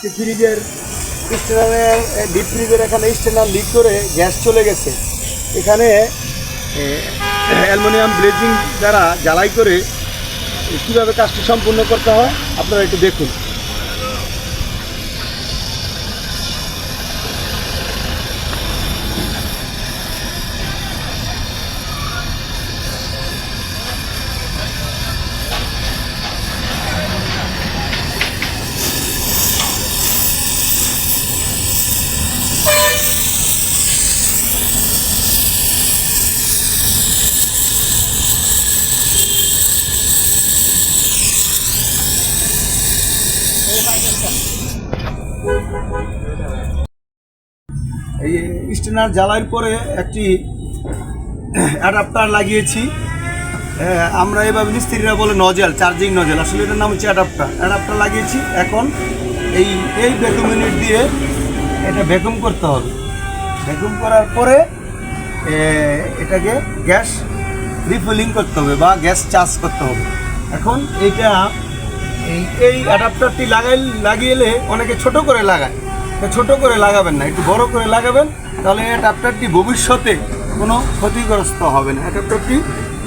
ফ্রিজের স্টেনারের ডিপ ফ্রিজের এখানে স্টেনার লিক করে গ্যাস চলে গেছে। এখানে অ্যালুমিনিয়াম ব্লেজিং দ্বারা জ্বালাই করে কীভাবে কাজটি সম্পূর্ণ করতে হয় আপনারা একটু দেখুন। এই স্টেনার জ্বালাইয়ের পরে একটি অ্যাডাপ্টার লাগিয়েছি। আমরা এভাবে মিস্ত্রিরা বলে নজেল, চার্জিং নজেল, আসলে এটার নাম হচ্ছে অ্যাডাপ্টার লাগিয়েছি। এখন এই ভ্যাকুম ইউনিট দিয়ে এটা ভ্যাকুম করতে হবে। ভ্যাকুম করার পরে এটাকে গ্যাস রিফিলিং করতে হবে বা গ্যাস চার্জ করতে হবে। এখন এই অ্যাডাপ্টারটি লাগিয়ে অনেকে ছোট করে লাগায়, ছোট করে লাগাবেন না, একটু বড় করে লাগাবেন, তাহলে অ্যাডাপ্টারটি ভবিষ্যতে কোনো ক্ষতিগ্রস্ত হবে না, অ্যাডাপ্টারটি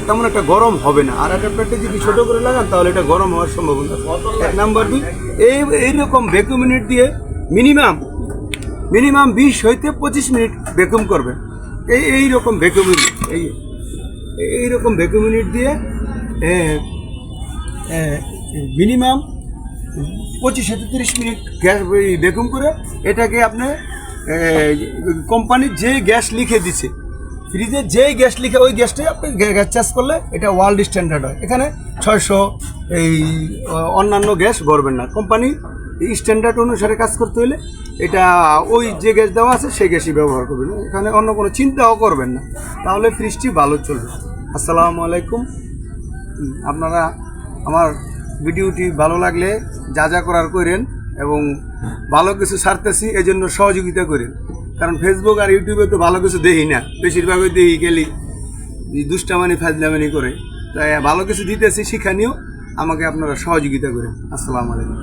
তেমন একটা গরম হবে না। আর অ্যাডাপ্টারটি যদি ছোট করে লাগান তাহলে এটা গরম হওয়ার সম্ভাবনা। 1 নাম্বার 2, এইরকম ভ্যাকুম ইউনিট দিয়ে মিনিমাম 20 হইতে 25 মিনিট ভ্যাকুম করবেন। এইরকম ভ্যাকুম ইউনিট এইরকম ভ্যাকুম ইউনিট দিয়ে মিনিমাম 25 থেকে 30 মিনিট গ্যাস ভ্যাকুম করে এটাকে আপনি কোম্পানির যে গ্যাস লিখে দিছে, ফ্রিজে যেই গ্যাস লিখে ওই গ্যাসটাই আপনি গ্যাস চার্জ করলে এটা ওয়ার্ল্ড স্ট্যান্ডার্ড হয়। এখানে 600 অন্যান্য গ্যাস ভরবেন না। কোম্পানি স্ট্যান্ডার্ড অনুসারে কাজ করতে হলে এটা ওই যে গ্যাস দেওয়া আছে সেই গ্যাসই ব্যবহার করবেন, এখানে অন্য কোনো চিন্তাও করবেন না, তাহলে ফ্রিজটি ভালো চলবে। আসসালামু আলাইকুম। আপনারা আমার ভিডিওটি ভালো লাগলে যা করার করেন এবং ভালো কিছু ছাড়তেছি এজন্য সহযোগিতা করেন, কারণ ফেসবুক আর ইউটিউবে তো ভালো কিছু দেখি না, বেশিরভাগই দেখি গেলি দুষ্টামানি ফাজলামানি করে। তাই ভালো কিছু দিতেছি শিক্ষণীয়, আমাকে আপনারা সহযোগিতা করেন। আসসালামু আলাইকুম।